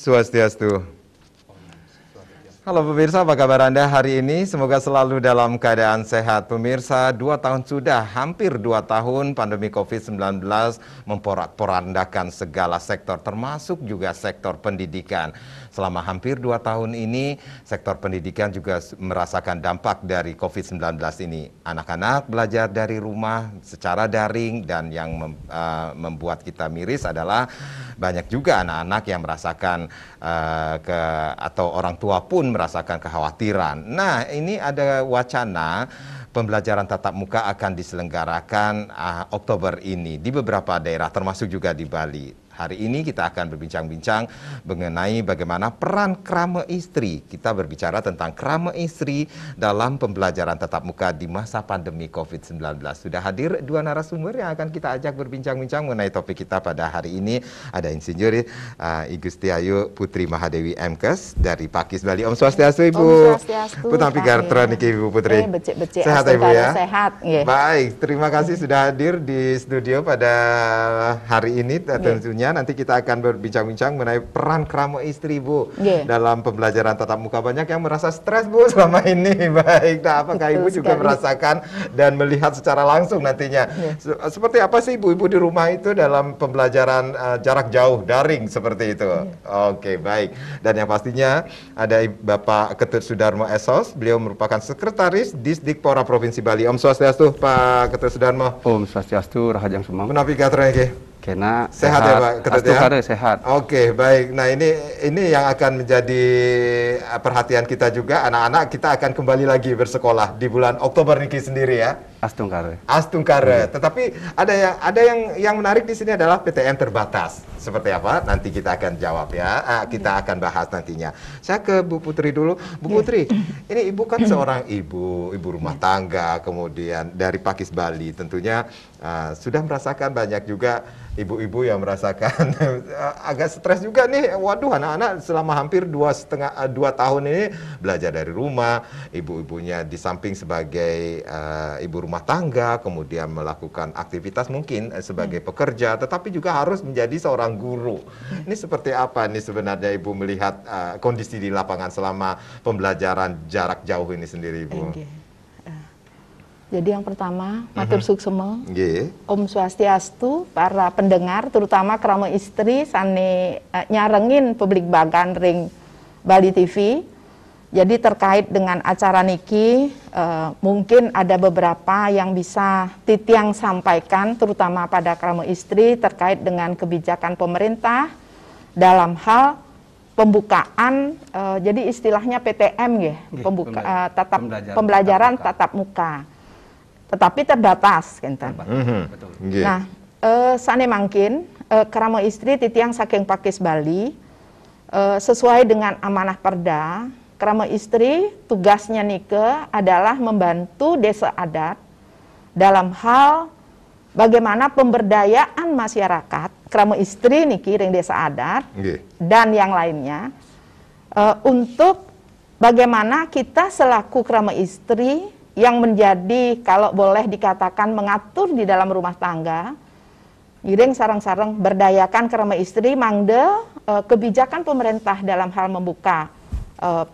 Swastiastu. Halo pemirsa, apa kabar Anda hari ini? Semoga selalu dalam keadaan sehat. Pemirsa, 2 tahun sudah, hampir 2 tahun pandemi COVID-19 memporak-porandakan segala sektor, termasuk juga sektor pendidikan. Selama hampir 2 tahun ini, sektor pendidikan juga merasakan dampak dari COVID-19 ini. Anak-anak belajar dari rumah secara daring, dan yang membuat kita miris adalah banyak juga anak-anak yang merasakan atau orang tua pun merasakan kekhawatiran. Nah, ini ada wacana pembelajaran tatap muka akan diselenggarakan Oktober ini di beberapa daerah, termasuk juga di Bali. Hari ini kita akan berbincang-bincang mengenai bagaimana peran krama istri. Kita berbicara tentang krama istri dalam pembelajaran tatap muka di masa pandemi COVID-19. Sudah hadir 2 narasumber yang akan kita ajak berbincang-bincang mengenai topik kita pada hari ini. Ada Insinyur I Gustiayu Putri Mahadewi MKes dari Pakis Bali. Om Swastiastu, Ibu. Om Swastiastu. Putampi Gartra niki Ibu Putri. Becek-becek. Sehat Ibu ya? Sehat. Baik, terima kasih sudah hadir di studio pada hari ini. Tentunya nanti kita akan berbincang-bincang mengenai peran krama istri, Bu, dalam pembelajaran tatap muka. Banyak yang merasa stres, Bu, selama ini. Baik, nah apakah Ibu juga merasakan dan melihat secara langsung nantinya? Seperti apa sih Ibu di rumah itu dalam pembelajaran jarak jauh, daring seperti itu? Oke, baik. Dan yang pastinya ada Bapak Ketut Sudarmo Esos. Beliau merupakan Sekretaris Disdikpora Provinsi Bali. Om Swastiastu, Pak Ketut Sudarmo. Om Swastiastu, Rahajang Sumang. Menapi katranya Kena sehat ya Pak Ketut ya? Sehat. Oke, baik. Nah ini yang akan menjadi perhatian kita juga. Anak-anak kita akan kembali lagi bersekolah di bulan Oktober niki sendiri ya. Astungkare. Tetapi ada yang menarik di sini adalah PTM terbatas. Seperti apa? Nanti kita akan jawab ya. Kita akan bahas nantinya. Saya ke Bu Putri dulu. Bu Putri, ini Ibu kan seorang ibu rumah tangga, kemudian dari Pakis Bali. Tentunya sudah merasakan banyak juga ibu-ibu yang merasakan agak stres juga nih. Waduh, anak-anak selama hampir 2 tahun ini belajar dari rumah. Ibu-ibunya di samping sebagai ibu rumah tangga, kemudian melakukan aktivitas mungkin sebagai pekerja, tetapi juga harus menjadi seorang guru. Ini seperti apa nih sebenarnya Ibu melihat kondisi di lapangan selama pembelajaran jarak jauh ini sendiri, Ibu? Jadi yang pertama, matur suksema, Om Swastiastu, para pendengar, terutama krama istri, sane nyarengin publik bagan ring Bali TV. Jadi terkait dengan acara niki, mungkin ada beberapa yang bisa Titiang sampaikan, terutama pada krama istri terkait dengan kebijakan pemerintah dalam hal pembukaan, jadi istilahnya PTM ya, pembelajaran tatap muka. Tetapi terbatas, kenten. Nah, sane mangkin krama istri titiang saking Pakis Bali sesuai dengan amanah perda, krama istri tugasnya nike adalah membantu desa adat dalam hal bagaimana pemberdayaan masyarakat krama istri niki ring desa adat dan yang lainnya untuk bagaimana kita selaku krama istri yang menjadi, kalau boleh dikatakan, mengatur di dalam rumah tangga, giring sarang-sarang berdayakan krama istri, mangde kebijakan pemerintah dalam hal membuka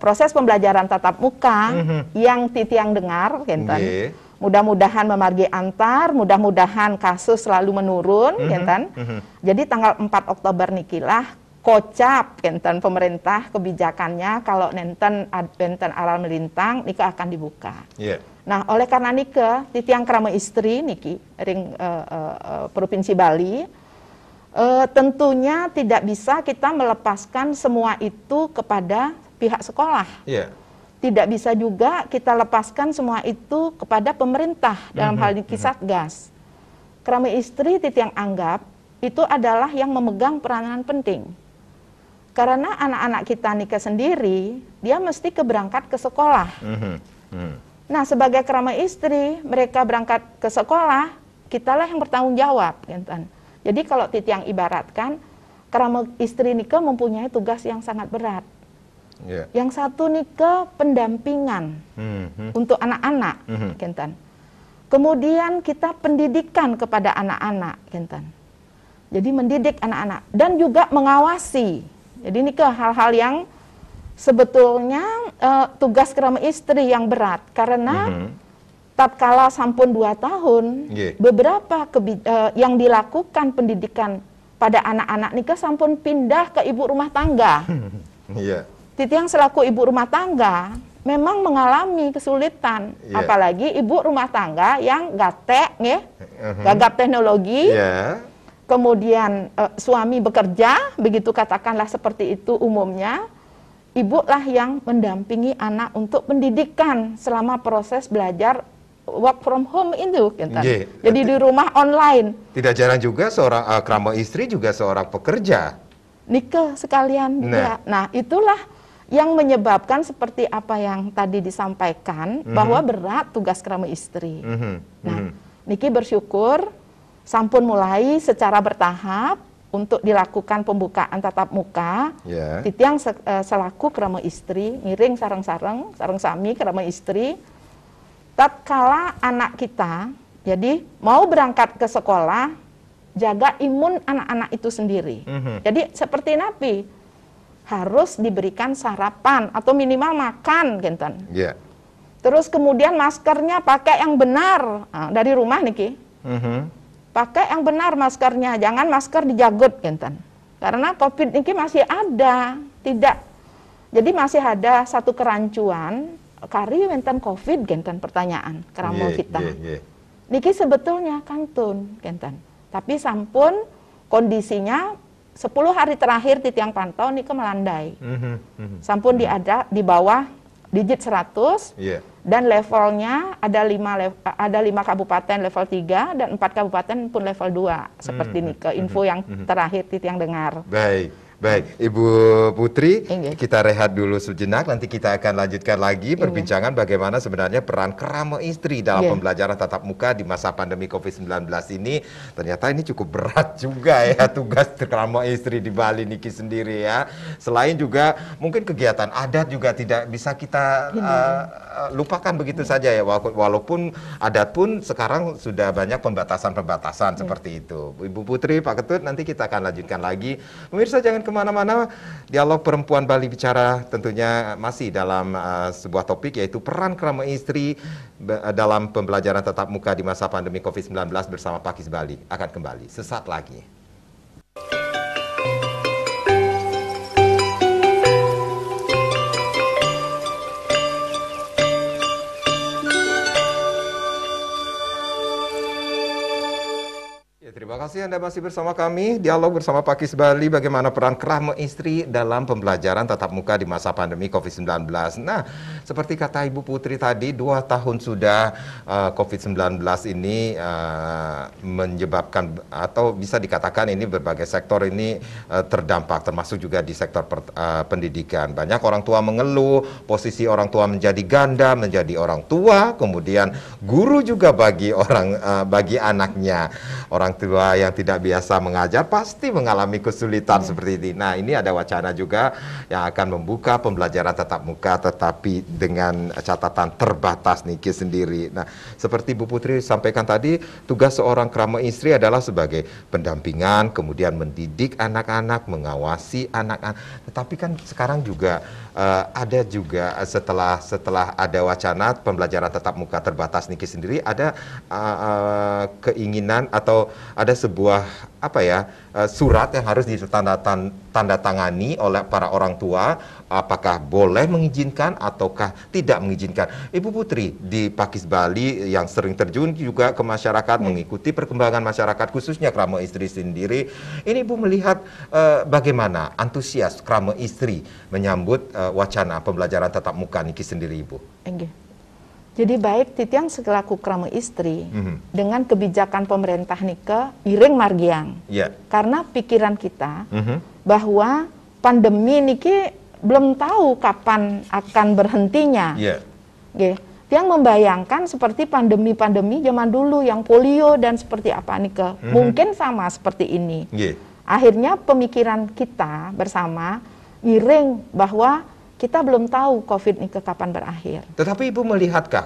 proses pembelajaran tatap muka yang titiang dengar, kenten. Mudah-mudahan memargi antar, mudah-mudahan kasus selalu menurun, kenten. Jadi tanggal 4 Oktober nikilah kocap kenten pemerintah kebijakannya kalau nenten aral melintang nika akan dibuka. Nah, oleh karena nika titiang krama istri niki ring Provinsi Bali tentunya tidak bisa kita melepaskan semua itu kepada pihak sekolah. Tidak bisa juga kita lepaskan semua itu kepada pemerintah dalam hal ini Satgas. Krama istri titiang anggap itu adalah yang memegang peranan penting. Karena anak-anak kita nikah sendiri, dia mesti keberangkat ke sekolah. Nah, sebagai krama istri, mereka berangkat ke sekolah, kitalah yang bertanggung jawab. Jadi kalau titiang ibaratkan, krama istri nikah mempunyai tugas yang sangat berat. Yang satu nikah pendampingan untuk anak-anak. Kemudian kita pendidikan kepada anak-anak. Jadi mendidik anak-anak dan juga mengawasi Jadi ini ke hal-hal yang sebetulnya tugas krama istri yang berat karena tatkala sampun 2 tahun, beberapa yang dilakukan pendidikan pada anak-anak nikah sampun pindah ke ibu rumah tangga. Titiang selaku ibu rumah tangga memang mengalami kesulitan, apalagi ibu rumah tangga yang gatek, gagap teknologi, kemudian suami bekerja, begitu katakanlah seperti itu umumnya. Ibu lah yang mendampingi anak untuk pendidikan selama proses belajar work from home itu, jadi di rumah online. Tidak jarang juga seorang krama istri juga seorang pekerja. Nikah sekalian. Nah, itulah yang menyebabkan seperti apa yang tadi disampaikan bahwa berat tugas krama istri. Nah, Niki bersyukur sampun mulai secara bertahap untuk dilakukan pembukaan tatap muka. Titiang selaku krama istri ngiring sareng-sareng sami krama istri. Tatkala anak kita jadi mau berangkat ke sekolah, jaga imun anak-anak itu sendiri. Jadi seperti Nabi harus diberikan sarapan atau minimal makan, genten. Terus kemudian maskernya pakai yang benar dari rumah niki. Pakai yang benar maskernya, jangan masker dijagut, genten. Karena COVID niki masih ada, tidak. Jadi masih ada satu kerancuan. Kari wenten COVID, genten pertanyaan keramo kita. Niki sebetulnya kantun, genten. Tapi sampun kondisinya 10 hari terakhir titiang pantau niki melandai. Sampun di bawah digit 100 dan levelnya ada 5 kabupaten level 3 dan 4 kabupaten pun level 2 seperti niki info yang terakhir titiang dengar. Baik, Ibu Putri, kita rehat dulu sejenak, nanti kita akan lanjutkan lagi perbincangan bagaimana sebenarnya peran krama istri dalam pembelajaran tatap muka di masa pandemi COVID-19 ini. Ternyata ini cukup berat juga ya tugas krama istri di Bali niki sendiri ya. Selain juga mungkin kegiatan adat juga tidak bisa kita lupakan begitu saja ya, walaupun adat pun sekarang sudah banyak pembatasan-pembatasan seperti itu. Ibu Putri, Pak Ketut, nanti kita akan lanjutkan lagi. Pemirsa jangan kemana-mana, Dialog Perempuan Bali Bicara tentunya masih dalam sebuah topik yaitu peran krama istri dalam pembelajaran tatap muka di masa pandemi COVID-19 bersama Pakis Bali. Akan kembali sesaat lagi. Terima kasih Anda masih bersama kami, Dialog bersama Pakis Bali, bagaimana peran krama istri dalam pembelajaran tatap muka di masa pandemi COVID-19. Nah, seperti kata Ibu Putri tadi, 2 tahun sudah COVID-19 ini menyebabkan atau bisa dikatakan ini berbagai sektor ini terdampak, termasuk juga di sektor pendidikan. Banyak orang tua mengeluh, posisi orang tua menjadi ganda, menjadi orang tua, kemudian guru juga bagi anaknya. Orang tua yang tidak biasa mengajar pasti mengalami kesulitan seperti ini. Nah, ini ada wacana juga yang akan membuka pembelajaran tatap muka tetapi dengan catatan terbatas niki sendiri. Nah, seperti Bu Putri sampaikan tadi, tugas seorang krama istri adalah sebagai pendampingan, kemudian mendidik anak-anak, mengawasi anak-anak. Tetapi kan sekarang juga ada juga setelah ada wacana pembelajaran tatap muka terbatas niki sendiri, ada keinginan atau ada sebuah surat yang harus ditandatangani oleh para orang tua, apakah boleh mengizinkan ataukah tidak mengizinkan. Ibu Putri di Pakis Bali yang sering terjun juga ke masyarakat, mengikuti perkembangan masyarakat khususnya krama istri sendiri. Ini Ibu melihat bagaimana antusias krama istri menyambut wacana pembelajaran tatap muka niki sendiri, Ibu. Jadi baik titiang selaku krama istri dengan kebijakan pemerintah nika iring margiang. Karena pikiran kita bahwa pandemi niki belum tahu kapan akan berhentinya. Tiang membayangkan seperti pandemi-pandemi zaman dulu yang polio dan seperti apa nika. Mungkin sama seperti ini. Akhirnya pemikiran kita bersama iring bahwa kita belum tahu COVID ini kapan berakhir. Tetapi Ibu melihatkah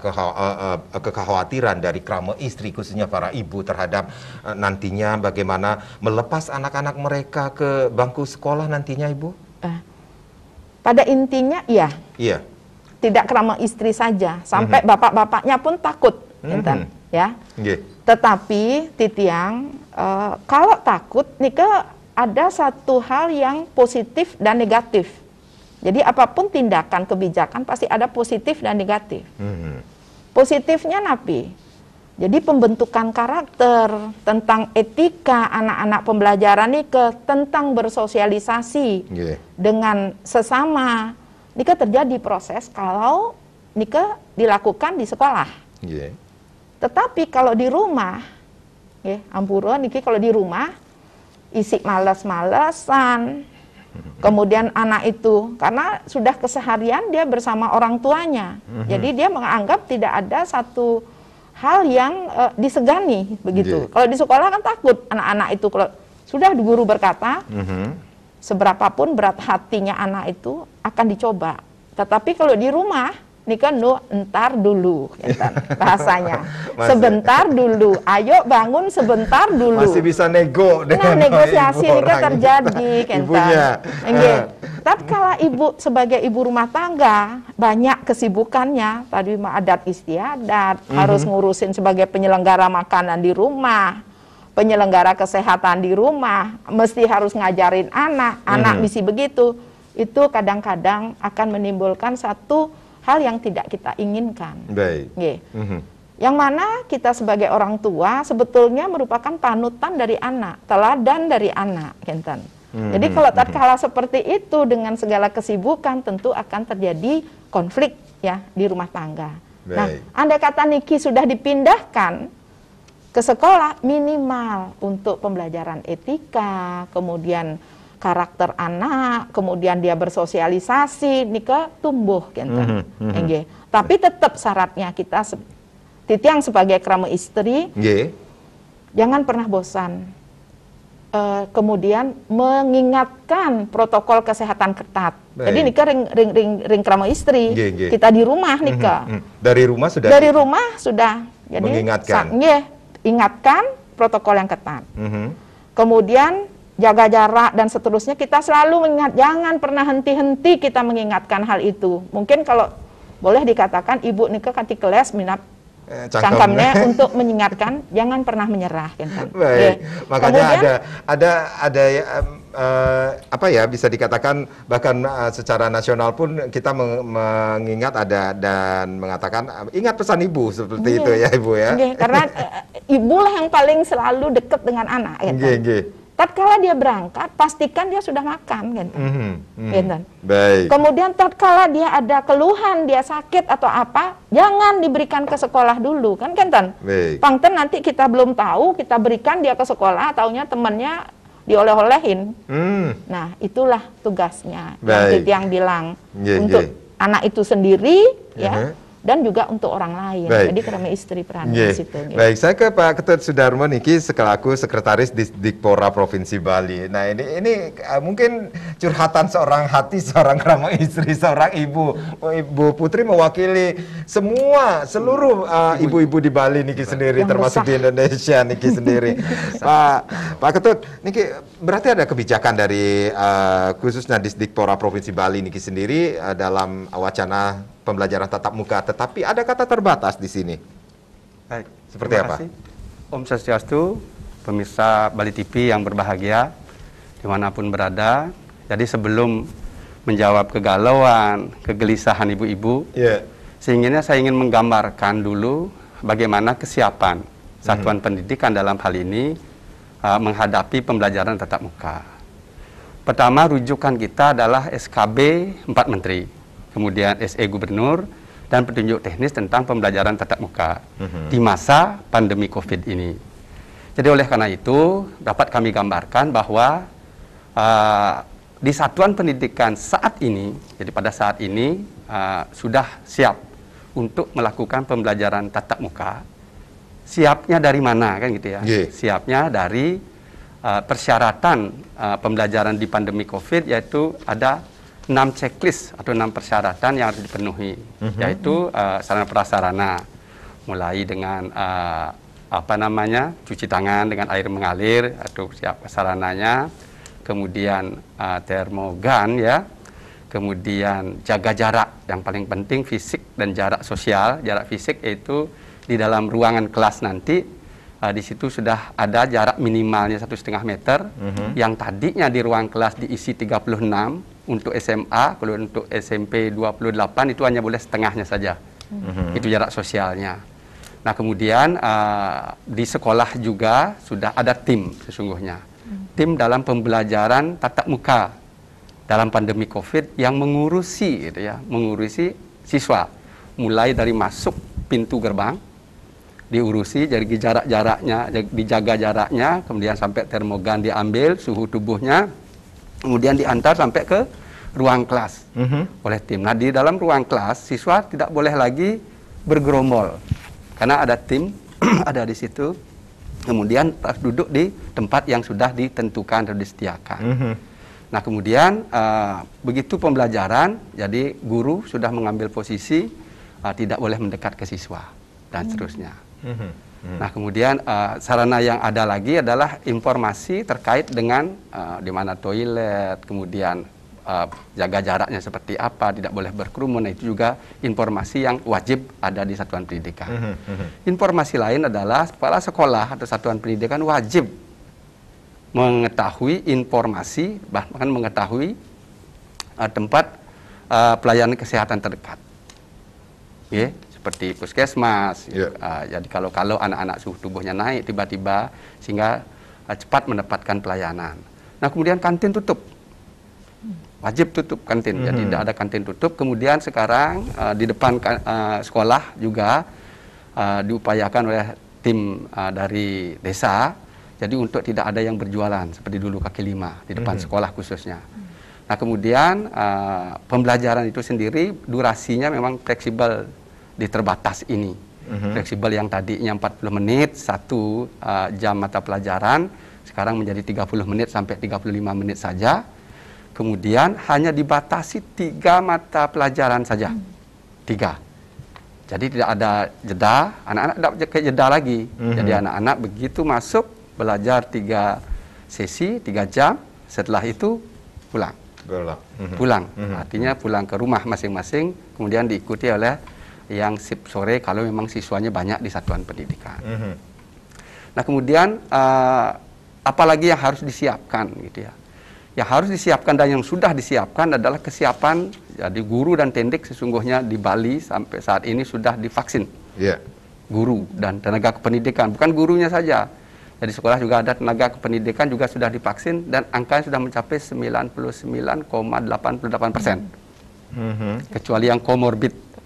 kekhawatiran dari krama istri, khususnya para ibu terhadap nantinya bagaimana melepas anak-anak mereka ke bangku sekolah nantinya, Ibu? Pada intinya iya. Iya. Tidak krama istri saja, sampai bapak-bapaknya pun takut, enten, ya. Tetapi titiang kalau takut nika ada satu hal yang positif dan negatif. Jadi apapun tindakan kebijakan pasti ada positif dan negatif. Positifnya napi. Jadi pembentukan karakter, tentang etika anak-anak pembelajaran nika, tentang bersosialisasi dengan sesama. Nika terjadi proses kalau nika dilakukan di sekolah. Tetapi kalau di rumah, ampura niki kalau di rumah isi malas-malesan, kemudian anak itu karena sudah keseharian dia bersama orang tuanya, jadi dia menganggap tidak ada satu hal yang disegani begitu. Kalau di sekolah kan takut anak-anak itu, kalau sudah guru berkata, seberapapun berat hatinya anak itu akan dicoba. Tetapi kalau di rumah, ini kan entar dulu, bahasanya. Sebentar dulu, ayo bangun sebentar dulu. Masih bisa nego dengan negosiasi ini kan terjadi, ibunya. Tapi kalau ibu sebagai ibu rumah tangga, banyak kesibukannya, tadi adat istiadat, harus ngurusin sebagai penyelenggara makanan di rumah, penyelenggara kesehatan di rumah, mesti harus ngajarin anak misi begitu, itu kadang-kadang akan menimbulkan satu hal yang tidak kita inginkan. Yang mana kita sebagai orang tua sebetulnya merupakan panutan dari anak, teladan dari anak, Jadi kalau tatkala seperti itu dengan segala kesibukan tentu akan terjadi konflik ya di rumah tangga. Nah, andai kata Niki sudah dipindahkan ke sekolah, minimal untuk pembelajaran etika, kemudian karakter anak, kemudian dia bersosialisasi, nika tumbuh, Tapi tetap syaratnya kita, titiang sebagai krama istri, jangan pernah bosan. Kemudian mengingatkan protokol kesehatan ketat. Jadi nika ring krama istri, kita di rumah nika. Dari rumah sudah. Dari rumah sudah. Jadi mengingatkan. Ingatkan protokol yang ketat. Kemudian jaga jarak dan seterusnya, kita selalu mengingat, jangan pernah henti-henti kita mengingatkan hal itu. Mungkin kalau boleh dikatakan ibu nika kati keles minap cangkemnya untuk mengingatkan jangan pernah menyerah, Makanya kemudian, ada apa ya, bisa dikatakan bahkan secara nasional pun kita mengingat ada dan mengatakan ingat pesan ibu seperti itu ya ibu ya. Karena ibulah yang paling selalu dekat dengan anak. Tatkala dia berangkat, pastikan dia sudah makan, Baik. Kemudian tatkala dia ada keluhan, dia sakit atau apa, jangan diberikan ke sekolah dulu, kan, Pangten nanti kita belum tahu, kita berikan dia ke sekolah, taunya temannya dioleh-olehin. Nah, itulah tugasnya yang bilang untuk anak itu sendiri, ya. Dan juga untuk orang lain. Jadi krama istri peran di situ. Baik, saya ke Pak Ketut Sudarmo niki selaku Sekretaris Dikpora Provinsi Bali. Nah, ini mungkin curhatan seorang hati, seorang krama istri, seorang ibu. Ibu Putri mewakili seluruh ibu-ibu di Bali niki sendiri, termasuk di Indonesia niki sendiri. Pak Ketut, niki berarti ada kebijakan dari khususnya Dikpora Provinsi Bali niki sendiri dalam wacana pembelajaran tatap muka, tetapi ada kata terbatas di sini. Baik, seperti apa? Om Swastiastu, pemirsa Bali TV yang berbahagia, dimanapun berada. Jadi sebelum menjawab kegalauan, kegelisahan ibu-ibu, seinginnya saya ingin menggambarkan dulu bagaimana kesiapan satuan pendidikan dalam hal ini menghadapi pembelajaran tatap muka. Pertama, rujukan kita adalah SKB 4 Menteri. Kemudian SE Gubernur, dan petunjuk teknis tentang pembelajaran tatap muka di masa pandemi COVID ini. Jadi oleh karena itu, dapat kami gambarkan bahwa di satuan pendidikan saat ini, jadi pada saat ini sudah siap untuk melakukan pembelajaran tatap muka. Siapnya dari mana, kan gitu ya? Siapnya dari persyaratan pembelajaran di pandemi COVID, yaitu ada 6 checklist atau 6 persyaratan yang harus dipenuhi, yaitu sarana prasarana, mulai dengan cuci tangan dengan air mengalir atau siap sarananya, kemudian termogan ya, kemudian jaga jarak, yang paling penting fisik dan jarak sosial. Jarak fisik yaitu di dalam ruangan kelas nanti di situ sudah ada jarak minimalnya 1,5 meter, yang tadinya di ruang kelas diisi 36 untuk SMA, kalau untuk SMP 28 itu hanya boleh setengahnya saja. Itu jarak sosialnya. Nah kemudian di sekolah juga sudah ada tim sesungguhnya. Tim dalam pembelajaran tatap muka dalam pandemi COVID yang mengurusi gitu ya, mengurusi siswa mulai dari masuk pintu gerbang, diurusi jadi jarak-jaraknya, dijaga jaraknya, kemudian sampai termogan diambil suhu tubuhnya, kemudian diantar sampai ke ruang kelas oleh tim. Nah di dalam ruang kelas siswa tidak boleh lagi bergerombol karena ada tim ada di situ, kemudian duduk di tempat yang sudah ditentukan atau disediakan. Nah kemudian begitu pembelajaran, jadi guru sudah mengambil posisi tidak boleh mendekat ke siswa dan seterusnya. Nah kemudian sarana yang ada lagi adalah informasi terkait dengan di mana toilet, kemudian jaga jaraknya seperti apa, tidak boleh berkerumun. Nah, itu juga informasi yang wajib ada di satuan pendidikan. Informasi lain adalah kepala sekolah atau satuan pendidikan wajib mengetahui informasi, bahkan mengetahui tempat pelayanan kesehatan terdekat. Yeah. Seperti puskesmas, jadi kalau anak-anak suhu tubuhnya naik tiba-tiba sehingga cepat mendapatkan pelayanan. Nah kemudian kantin tutup, wajib tutup kantin, jadi tidak ada kantin tutup. Kemudian sekarang di depan sekolah juga diupayakan oleh tim dari desa, jadi untuk tidak ada yang berjualan seperti dulu kaki lima di depan sekolah khususnya. Nah kemudian pembelajaran itu sendiri durasinya memang fleksibel di terbatas ini. Fleksibel yang tadinya 40 menit 1 jam mata pelajaran sekarang menjadi 30 menit sampai 35 menit saja. Kemudian hanya dibatasi 3 mata pelajaran saja. 3. Jadi tidak ada jeda, anak-anak tidak ke jeda lagi. Jadi anak-anak begitu masuk belajar 3 sesi 3 jam, setelah itu pulang. Pulang. Artinya pulang ke rumah masing-masing, kemudian diikuti oleh yang sip sore kalau memang siswanya banyak di satuan pendidikan. Nah kemudian apalagi yang harus disiapkan gitu ya. Yang harus disiapkan dan yang sudah disiapkan adalah kesiapan jadi guru dan tendik sesungguhnya di Bali sampai saat ini sudah divaksin. Guru dan tenaga kependidikan, bukan gurunya saja. Jadi sekolah juga ada tenaga kependidikan juga sudah divaksin dan angkanya sudah mencapai 99,88%. Kecuali yang komorbid.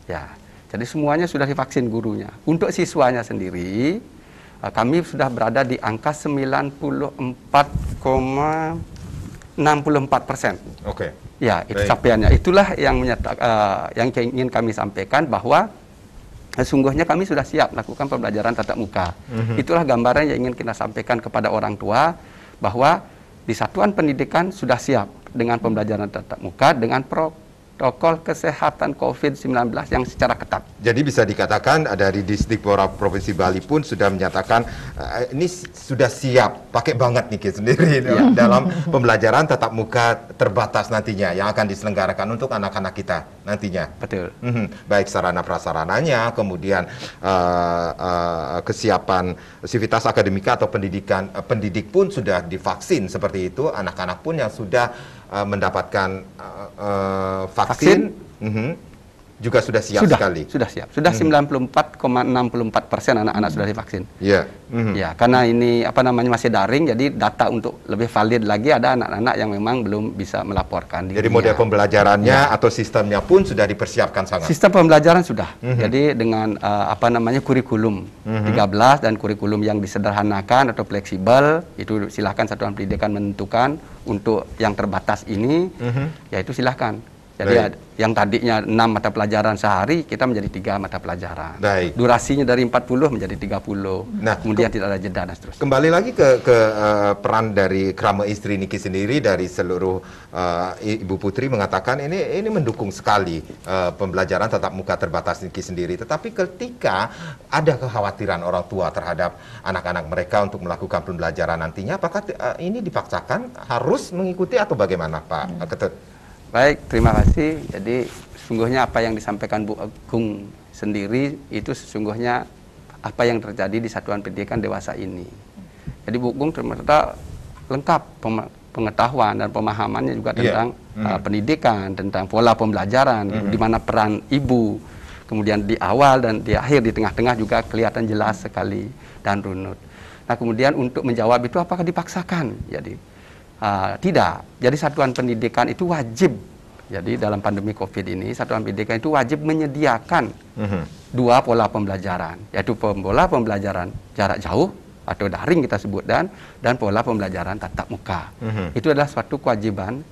Ya, jadi semuanya sudah divaksin gurunya. Untuk siswanya sendiri, kami sudah berada di angka 94,64%. Oke. Ya, itu capaiannya. Itulah yang yang ingin kami sampaikan bahwa sesungguhnya kami sudah siap melakukan pembelajaran tatap muka. Itulah gambaran yang ingin kita sampaikan kepada orang tua bahwa di satuan pendidikan sudah siap dengan pembelajaran tatap muka dengan protokol kesehatan COVID-19 yang secara ketat. Jadi bisa dikatakan dari Disdikpora Provinsi Bali pun sudah menyatakan ini sudah siap, pakai banget nih sendiri dalam pembelajaran tatap muka terbatas nantinya yang akan diselenggarakan untuk anak-anak kita nantinya. Betul. Baik sarana prasarananya, kemudian kesiapan sivitas akademika atau pendidik pun sudah divaksin seperti itu, anak-anak pun yang sudah mendapatkan vaksin juga sudah siap sekali. Sudah siap. Sudah 94,64% anak-anak sudah divaksin. Ya, karena ini masih daring, jadi data untuk lebih valid lagi ada anak-anak yang memang belum bisa melaporkan dirinya. Jadi model pembelajarannya atau sistemnya pun sudah dipersiapkan sangat. Sistem pembelajaran sudah. Jadi dengan kurikulum 13 dan kurikulum yang disederhanakan atau fleksibel, itu silahkan satuan pendidikan menentukan untuk yang terbatas ini, yaitu silahkan. Jadi yang tadinya 6 mata pelajaran sehari, kita menjadi 3 mata pelajaran. Durasinya dari 40 menjadi 30. Nah, kemudian tidak ada jeda dan seterusnya. Kembali lagi ke peran dari Krama Istri Niki sendiri, dari seluruh Ibu Putri mengatakan ini mendukung sekali pembelajaran tatap muka terbatas Niki sendiri. Tetapi ketika ada kekhawatiran orang tua terhadap anak-anak mereka untuk melakukan pembelajaran nantinya, apakah ini dipaksakan harus mengikuti atau bagaimana, Pak Ketut? Baik, terima kasih. Jadi sesungguhnya apa yang disampaikan Bu Agung sendiri itu sesungguhnya apa yang terjadi di Satuan Pendidikan Dewasa ini. Jadi Bu Agung ternyata lengkap pengetahuan dan pemahamannya juga tentang pendidikan, tentang pola pembelajaran, di mana peran ibu, kemudian di awal dan di akhir, di tengah-tengah juga kelihatan jelas sekali dan runut. Nah, kemudian untuk menjawab itu apakah dipaksakan? Jadi tidak. Jadi satuan pendidikan itu wajib. Jadi dalam pandemi COVID ini, satuan pendidikan itu wajib menyediakan 2 pola pembelajaran, yaitu pola pembelajaran jarak jauh atau daring kita sebut, dan pola pembelajaran tatap muka. Itu adalah suatu kewajiban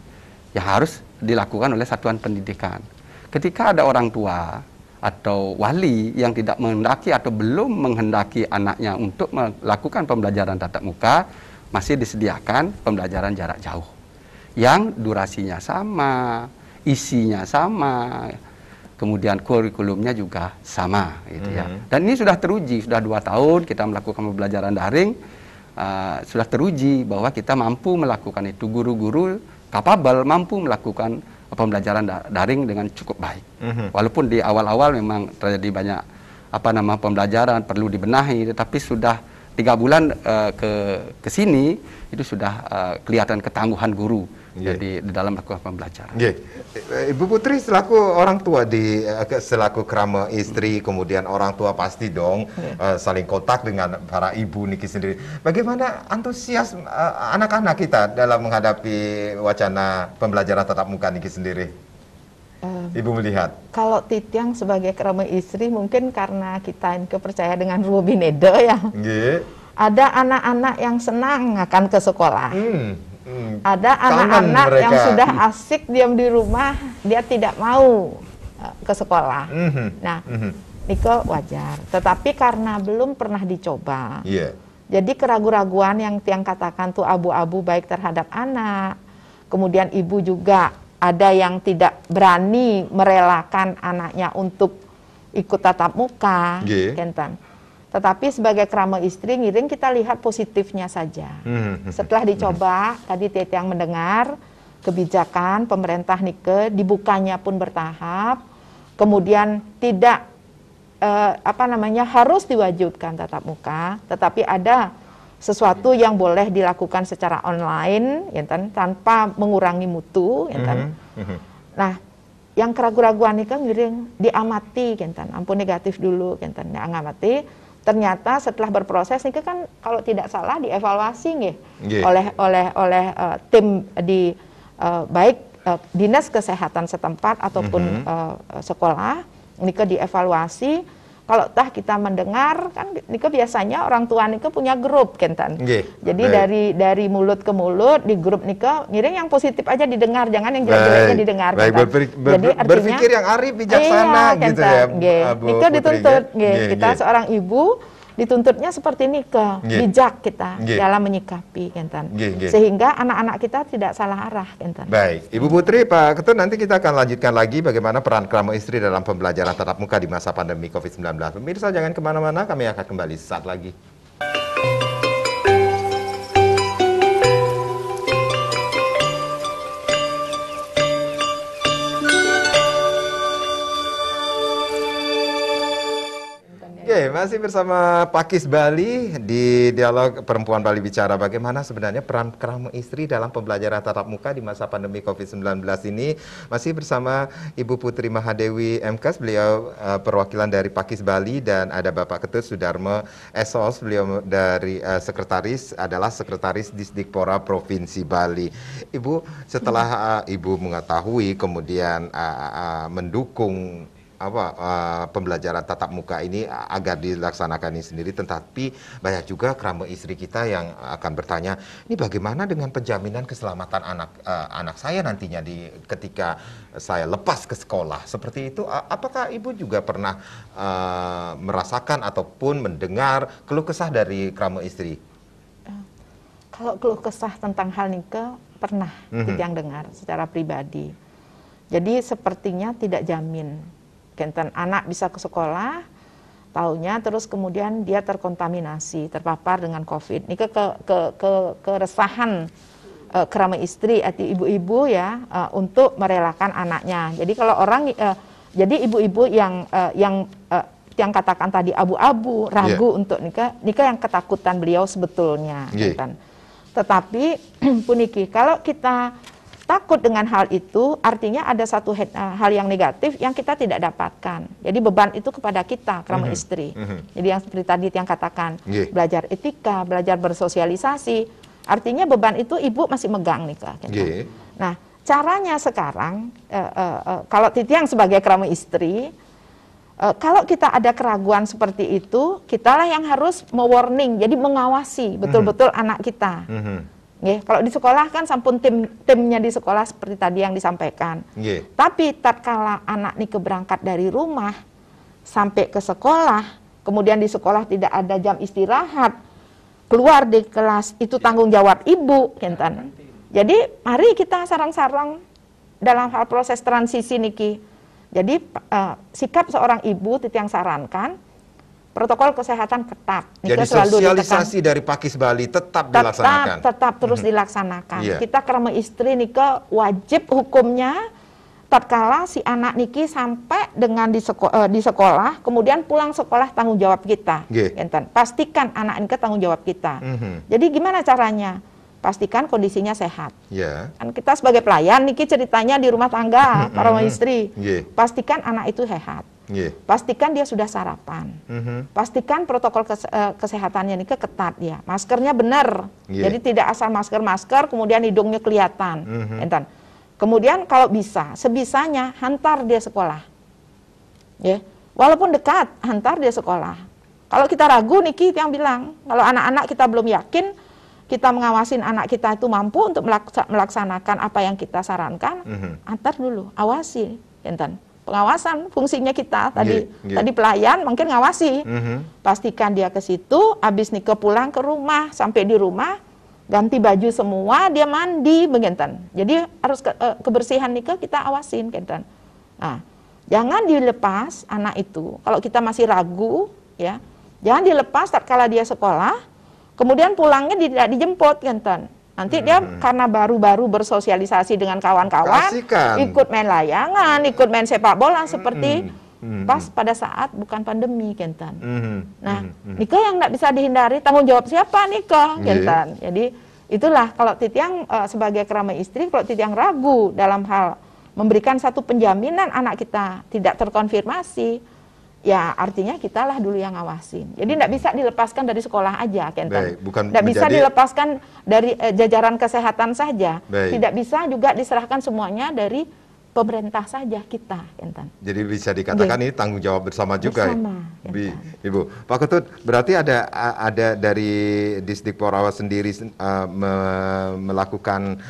yang harus dilakukan oleh satuan pendidikan. Ketika ada orang tua atau wali yang tidak menghendaki atau belum menghendaki anaknya untuk melakukan pembelajaran tatap muka, masih disediakan pembelajaran jarak jauh yang durasinya sama, isinya sama, kemudian kurikulumnya juga sama, gitu ya. Dan ini sudah teruji, sudah 2 tahun kita melakukan pembelajaran daring, sudah teruji bahwa kita mampu melakukan itu, guru-guru capable mampu melakukan pembelajaran daring dengan cukup baik. Walaupun di awal-awal memang terjadi banyak pembelajaran perlu dibenahi, tetapi sudah 3 bulan ke sini itu sudah kelihatan ketangguhan guru jadi di dalam melakukan pembelajaran. Ibu Putri selaku orang tua selaku Krama Istri, kemudian orang tua pasti dong saling kontak dengan para ibu Niki sendiri. Bagaimana antusias anak-anak kita dalam menghadapi wacana pembelajaran tatap muka Niki sendiri? Ibu melihat. Kalau Titiang sebagai Krama Istri mungkin karena kita percaya dengan Ruo Bineda ya. Ada anak-anak yang senang akan ke sekolah. Ada anak-anak yang sudah asik diam di rumah, dia tidak mau ke sekolah. Nah, Niko wajar. Tetapi karena belum pernah dicoba, jadi keraguan-raguan yang Tiang katakan tuh abu-abu baik terhadap anak, kemudian ibu juga ada yang tidak berani merelakan anaknya untuk ikut tatap muka, Kentan. Tetapi sebagai Krama Istri ngiring kita lihat positifnya saja. Setelah dicoba, tadi Titiang mendengar kebijakan pemerintah Nike dibukanya pun bertahap, kemudian tidak harus diwajibkan tatap muka, tetapi ada sesuatu yang boleh dilakukan secara online, ya kan, tanpa mengurangi mutu, ya kan. Nah, yang keraguan-raguan ini kan diamati, ya kan, ampun negatif dulu, ya kan, diamati. Ternyata setelah berproses ini kan kalau tidak salah dievaluasi oleh tim di baik dinas kesehatan setempat ataupun sekolah, ini dievaluasi. Kalau kita mendengar kan Niko biasanya orang tua Niko punya grup Kentan. Jadi dari mulut ke mulut di grup Niko ngiring yang positif aja didengar, jangan yang jelek-jeleknya didengar. Jadi artinya berpikir yang arif bijaksana gitu ya. Niko dituntut, kita seorang ibu dituntutnya seperti Niko, bijak kita dalam menyikapi Kentan. Sehingga anak-anak kita tidak salah arah Kentan. Baik, Ibu Putri, Pak Ketut, nanti kita akan lanjutkan lagi bagaimana peran Krama Istri dalam pembelajaran tatap muka di masa pandemi COVID-19. Pemirsa jangan kemana-mana, kami akan kembali saat lagi. Masih bersama Pakis Bali di dialog Perempuan Bali Bicara. Bagaimana sebenarnya peran Krama Istri dalam pembelajaran tatap muka di masa pandemi COVID-19 ini. Masih bersama Ibu Putri Mahadewi MKes, beliau perwakilan dari Pakis Bali, dan ada Bapak Ketut Sudarmo Esos, beliau dari adalah Sekretaris Disdikpora Provinsi Bali. Ibu, setelah Ibu mengetahui kemudian mendukung pembelajaran tatap muka ini agar dilaksanakan ini sendiri, tetapi banyak juga kerabat istri kita yang akan bertanya, ini bagaimana dengan penjaminan keselamatan anak saya nantinya ketika saya lepas ke sekolah seperti itu? Apakah Ibu juga pernah merasakan ataupun mendengar keluh kesah dari kerabat istri? Kalau keluh kesah tentang hal nikah pernah yang dengar secara pribadi. Jadi sepertinya tidak jamin. Kenten anak bisa ke sekolah, taunya terus kemudian dia terkontaminasi, terpapar dengan COVID. Ini keresahan kerabat istri atau ibu-ibu ya untuk merelakan anaknya. Jadi kalau orang, jadi ibu-ibu yang katakan tadi abu-abu, ragu untuk nikah yang ketakutan beliau sebetulnya. Kenten. Tetapi puniki kalau kita takut dengan hal itu, artinya ada satu hal yang negatif yang kita tidak dapatkan. Jadi beban itu kepada kita, kerabat istri. Jadi yang seperti tadi yang katakan, belajar etika, belajar bersosialisasi, artinya beban itu ibu masih megang nih Kak. Nah, caranya sekarang, kalau Titiang sebagai kerabat istri, kalau kita ada keraguan seperti itu, kitalah yang harus mewarning, jadi mengawasi betul-betul anak kita. Kalau di sekolah kan sampun timnya di sekolah seperti tadi yang disampaikan. Tapi tatkala anak nih berangkat dari rumah sampai ke sekolah, kemudian di sekolah tidak ada jam istirahat, keluar di kelas itu tanggung jawab ibu, Kenten. Jadi mari kita sarang-sarang dalam hal proses transisi niki. Jadi sikap seorang ibu Titiang sarankan, protokol kesehatan ketat. Jadi sosialisasi dari Pakis Bali tetap dilaksanakan. Tetap terus dilaksanakan. Kita kerabat istri nika wajib hukumnya tatkala si anak niki sampai dengan di sekolah, kemudian pulang sekolah tanggung jawab kita. Pastikan anak niki tanggung jawab kita. Jadi gimana caranya? Pastikan kondisinya sehat. Kan kita sebagai pelayan niki ceritanya di rumah tangga para istri. Pastikan anak itu sehat. Pastikan dia sudah sarapan. Pastikan protokol kesehatannya ini ketat ya. Maskernya benar. Jadi tidak asal masker kemudian hidungnya kelihatan. Kemudian kalau bisa, sebisanya hantar dia sekolah. Walaupun dekat, hantar dia sekolah. Kalau kita ragu niki yang bilang, kalau anak-anak kita belum yakin, kita mengawasin anak kita itu mampu untuk melaksanakan apa yang kita sarankan, antar dulu, awasi, pengawasan fungsinya kita tadi pelayan mungkin ngawasi, pastikan dia ke situ, habis nikah pulang ke rumah, sampai di rumah ganti baju semua, dia mandi, begenten. Jadi harus kebersihan nikah kita awasin, begenten. Nah, jangan dilepas anak itu. Kalau kita masih ragu, ya, jangan dilepas tatkala dia sekolah. Kemudian pulangnya tidak dijemput, Kenten. Nanti dia karena baru-baru bersosialisasi dengan kawan-kawan, ikut main layangan, ikut main sepak bola seperti pas pada saat bukan pandemi, Kenten. Nah, nikah yang tidak bisa dihindari, tanggung jawab siapa nikah, Kenten. Jadi itulah kalau Titiang sebagai kerabat istri, kalau Titiang ragu dalam hal memberikan satu penjaminan anak kita tidak terkonfirmasi, ya artinya kitalah dulu yang ngawasin. Jadi tidak bisa dilepaskan dari sekolah aja, Kenten. Tidak bisa dilepaskan dari jajaran kesehatan saja. Tidak bisa juga diserahkan semuanya dari pemerintah saja kita, Kenten. Jadi bisa dikatakan ini tanggung jawab bersama juga, Ibu. Pak Ketut, berarti ada dari Distrik Porawa sendiri melakukan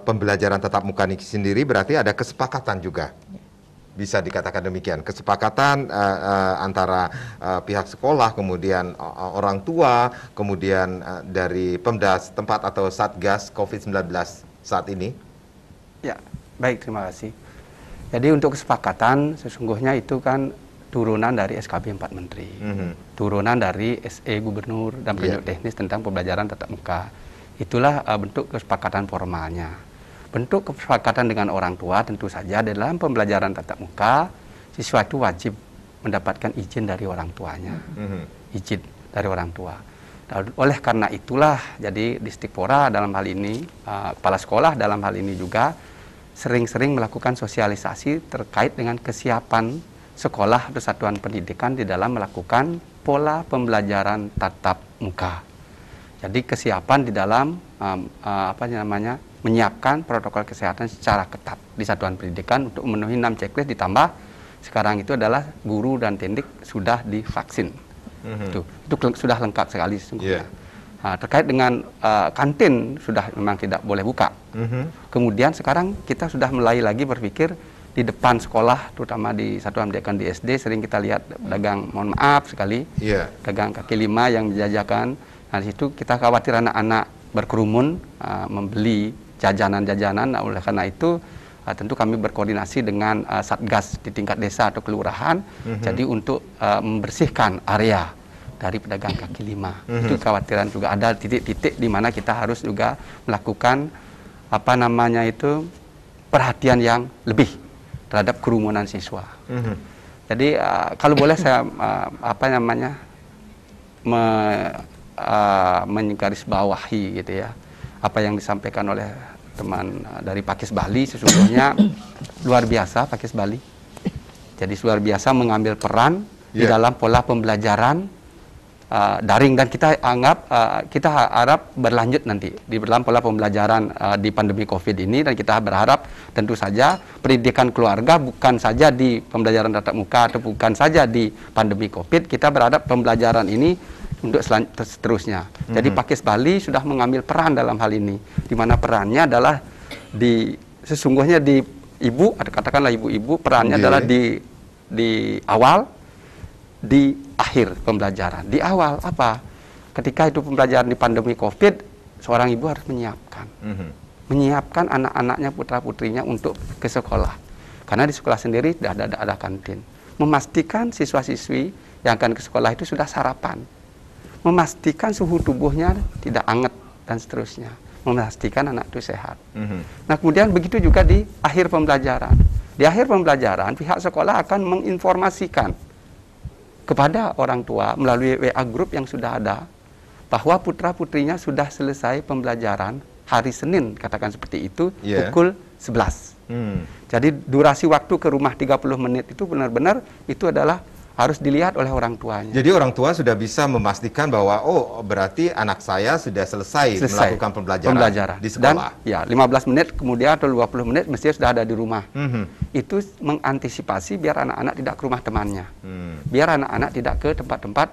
pembelajaran tatap muka ini sendiri, berarti ada kesepakatan juga. Bisa dikatakan demikian, kesepakatan antara pihak sekolah, kemudian orang tua, kemudian dari Pemda setempat atau Satgas COVID-19 saat ini? Ya, baik, terima kasih. Jadi untuk kesepakatan, sesungguhnya itu kan turunan dari SKB 4 Menteri, turunan dari SE Gubernur dan Petunjuk Teknis tentang pembelajaran tatap muka. Itulah bentuk kesepakatan formalnya. Bentuk kesepakatan dengan orang tua tentu saja dalam pembelajaran tatap muka, siswa itu wajib mendapatkan izin dari orang tuanya, izin dari orang tua. Oleh karena itulah, jadi Distipora dalam hal ini, kepala sekolah dalam hal ini juga sering-sering melakukan sosialisasi terkait dengan kesiapan sekolah atau satuan pendidikan di dalam melakukan pola pembelajaran tatap muka. Jadi kesiapan di dalam menyiapkan protokol kesehatan secara ketat di satuan pendidikan untuk memenuhi 6 checklist ditambah sekarang itu adalah guru dan tendik sudah divaksin. Itu sudah lengkap sekali sesungguhnya. Nah, terkait dengan kantin sudah memang tidak boleh buka. Kemudian sekarang kita sudah mulai lagi berpikir di depan sekolah, terutama di satuan pendidikan di SD, sering kita lihat dagang, mohon maaf sekali, dagang kaki lima yang menjajakan. Nah, di situ kita khawatir anak-anak berkerumun membeli jajanan-jajanan. Nah, oleh karena itu tentu kami berkoordinasi dengan Satgas di tingkat desa atau kelurahan, jadi untuk membersihkan area dari pedagang kaki lima. Itu kekhawatiran juga ada titik-titik di mana kita harus juga melakukan perhatian yang lebih terhadap kerumunan siswa. Jadi kalau boleh saya menggarisbawahi gitu ya, apa yang disampaikan oleh teman dari Pakis Bali sesungguhnya luar biasa Pakis Bali. Jadi luar biasa mengambil peran di dalam pola pembelajaran daring, dan kita kita harap berlanjut nanti di dalam pola pembelajaran di pandemi COVID ini, dan kita berharap tentu saja pendidikan keluarga bukan saja di pembelajaran tatap muka atau bukan saja di pandemi COVID, kita berharap pembelajaran ini untuk seterusnya. Jadi Pakis Bali sudah mengambil peran dalam hal ini, di mana perannya adalah sesungguhnya di ibu, katakanlah ibu-ibu, perannya adalah di awal, di akhir pembelajaran. Di awal apa? Ketika itu pembelajaran di pandemi COVID, seorang ibu harus menyiapkan. Menyiapkan anak-anaknya, putra-putrinya untuk ke sekolah. Karena di sekolah sendiri tidak ada kantin. Memastikan siswa-siswi yang akan ke sekolah itu sudah sarapan. Memastikan suhu tubuhnya tidak hangat dan seterusnya. Memastikan anak itu sehat. Nah, kemudian begitu juga di akhir pembelajaran. Di akhir pembelajaran, pihak sekolah akan menginformasikan kepada orang tua melalui WA group yang sudah ada bahwa putra-putrinya sudah selesai pembelajaran hari Senin, katakan seperti itu, pukul 11. Jadi durasi waktu ke rumah 30 menit itu benar-benar itu adalah harus dilihat oleh orang tuanya. Jadi orang tua sudah bisa memastikan bahwa berarti anak saya sudah selesai melakukan pembelajaran di sekolah. Dan ya 15 menit kemudian atau 20 menit mestinya sudah ada di rumah. Itu mengantisipasi biar anak-anak tidak ke rumah temannya. Biar anak-anak tidak ke tempat-tempat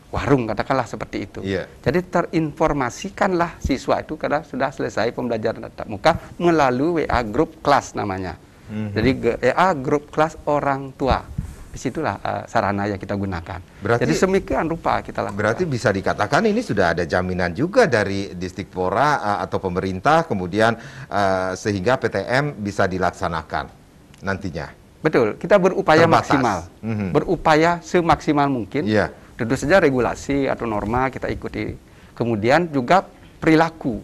warung, katakanlah seperti itu. Jadi terinformasikanlah siswa itu karena sudah selesai pembelajaran tatap muka melalui WA group kelas namanya. Jadi WA group kelas orang tua. Disitulah sarana yang kita gunakan. Jadi semikian rupa kita lakukan. Berarti bisa dikatakan ini sudah ada jaminan juga dari Disdikpora atau pemerintah, kemudian sehingga PTM bisa dilaksanakan nantinya. Betul, kita berupaya maksimal, berupaya semaksimal mungkin. Tentu saja regulasi atau norma kita ikuti. Kemudian juga perilaku.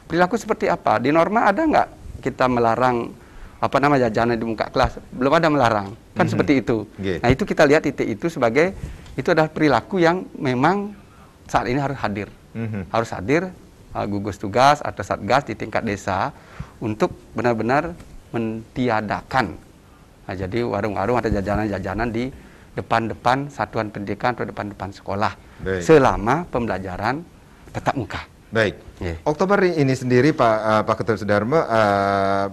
Perilaku seperti apa? Di norma ada nggak kita melarang jajanan di muka kelas? Belum ada melarang, kan seperti itu. Nah, itu kita lihat titik itu sebagai itu adalah perilaku yang memang saat ini harus hadir. Harus hadir gugus tugas atau satgas di tingkat desa untuk benar-benar mentiadakan. Nah, jadi warung-warung atau jajanan-jajanan di depan-depan satuan pendidikan atau depan-depan sekolah selama pembelajaran tatap muka. Baik. Oktober ini sendiri Pak Ketut Sudarmo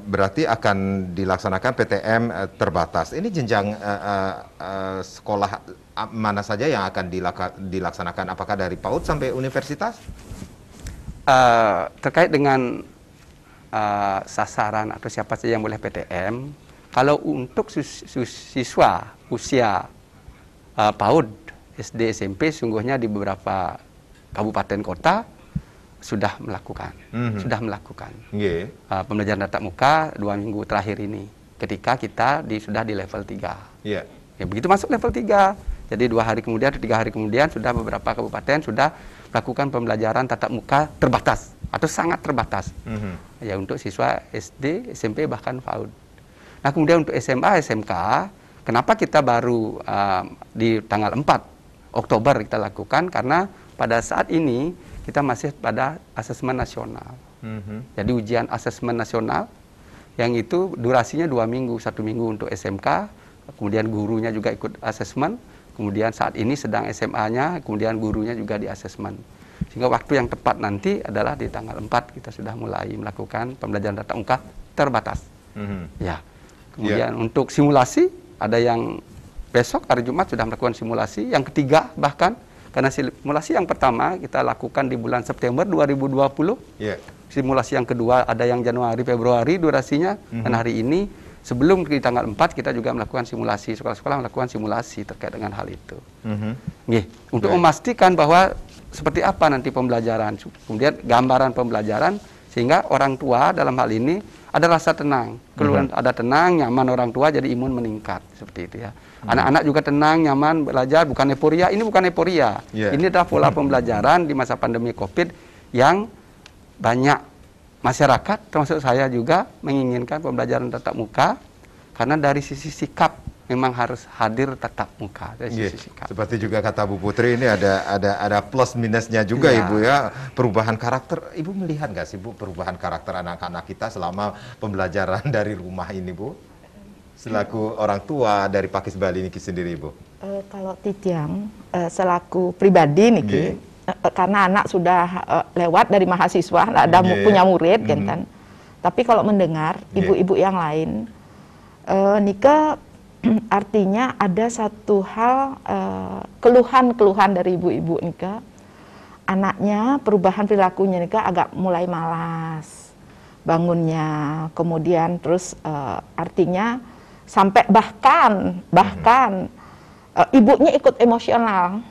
berarti akan dilaksanakan PTM terbatas. Ini jenjang sekolah mana saja yang akan dilaksanakan? Apakah dari PAUD sampai universitas? Terkait dengan sasaran atau siapa saja yang boleh PTM, kalau untuk siswa usia PAUD, SD, SMP, sungguhnya di beberapa kabupaten kota sudah melakukan, pembelajaran tatap muka 2 minggu terakhir ini, ketika kita sudah di level 3. Ya, begitu masuk level 3, jadi 2 hari kemudian atau 3 hari kemudian sudah beberapa kabupaten sudah melakukan pembelajaran tatap muka terbatas atau sangat terbatas, ya untuk siswa SD, SMP bahkan PAUD. Nah, kemudian untuk SMA, SMK, kenapa kita baru di tanggal 4 Oktober kita lakukan? Karena pada saat ini kita masih pada asesmen nasional. Jadi ujian asesmen nasional yang itu durasinya 2 minggu, 1 minggu untuk SMK, kemudian gurunya juga ikut asesmen, kemudian saat ini sedang SMA-nya, kemudian gurunya juga di asesmen. Sehingga waktu yang tepat nanti adalah di tanggal 4 kita sudah mulai melakukan pembelajaran tatap muka terbatas. Ya. Kemudian untuk simulasi ada yang besok hari Jumat sudah melakukan simulasi, yang ketiga bahkan, karena simulasi yang pertama kita lakukan di bulan September 2020, simulasi yang kedua ada yang Januari, Februari durasinya, dan hari ini sebelum di tanggal 4 kita juga melakukan simulasi, sekolah-sekolah melakukan simulasi terkait dengan hal itu. Untuk memastikan bahwa seperti apa nanti pembelajaran, kemudian gambaran pembelajaran, sehingga orang tua dalam hal ini ada rasa tenang, keluhan ada tenang, nyaman orang tua, jadi imun meningkat, seperti itu ya. Anak-anak juga tenang, nyaman belajar, bukan euforia. Ini bukan euforia. Ini adalah pola pembelajaran di masa pandemi COVID yang banyak masyarakat, termasuk saya juga, menginginkan pembelajaran tatap muka, karena dari sisi sikap memang harus hadir tatap muka dari sisi sikap. Seperti juga kata Bu Putri, ini ada plus minusnya juga Ibu ya, perubahan karakter. Ibu melihat nggak sih Bu perubahan karakter anak-anak kita selama pembelajaran dari rumah ini Bu? Selaku orang tua dari Pakis Bali Niki sendiri Ibu. Kalau Titiang selaku pribadi Niki, karena anak sudah lewat dari mahasiswa, ada punya murid kan. Tapi kalau mendengar ibu-ibu yang lain, Nika artinya ada satu hal keluhan-keluhan dari ibu-ibu Nika, anaknya perubahan perilakunya Nika agak mulai malas bangunnya, kemudian terus artinya sampai bahkan ibunya ikut emosional.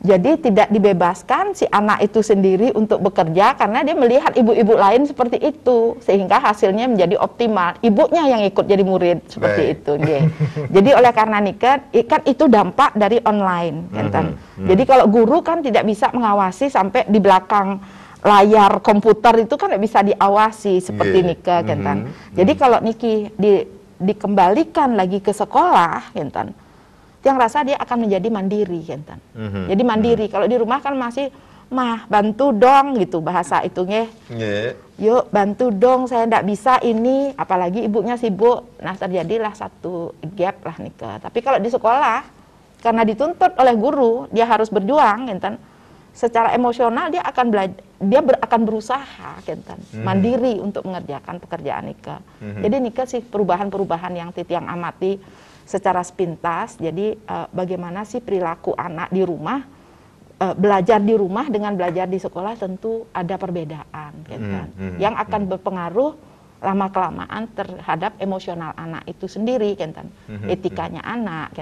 Jadi tidak dibebaskan si anak itu sendiri untuk bekerja karena dia melihat ibu-ibu lain seperti itu, sehingga hasilnya menjadi optimal. Ibunya yang ikut jadi murid seperti itu. Jadi oleh karena kan itu dampak dari online. Jadi kalau guru kan tidak bisa mengawasi sampai di belakang layar komputer itu kan tidak bisa diawasi seperti Nika. Jadi kalau Niki dikembalikan lagi ke sekolah, yang rasa dia akan menjadi mandiri, jadi mandiri. Kalau di rumah kan masih, mah bantu dong gitu bahasa itu yuk bantu dong, saya tidak bisa ini, apalagi ibunya sibuk. Nah terjadilah satu gap lah Nika. Tapi kalau di sekolah, karena dituntut oleh guru, dia harus berjuang, secara emosional dia akan akan berusaha, mandiri untuk mengerjakan pekerjaan Nika. Jadi Nika sih perubahan-perubahan yang Titiang amati secara sepintas. Jadi bagaimana sih perilaku anak di rumah, belajar di rumah dengan belajar di sekolah tentu ada perbedaan, yang akan berpengaruh lama-kelamaan terhadap emosional anak itu sendiri, etikanya anak,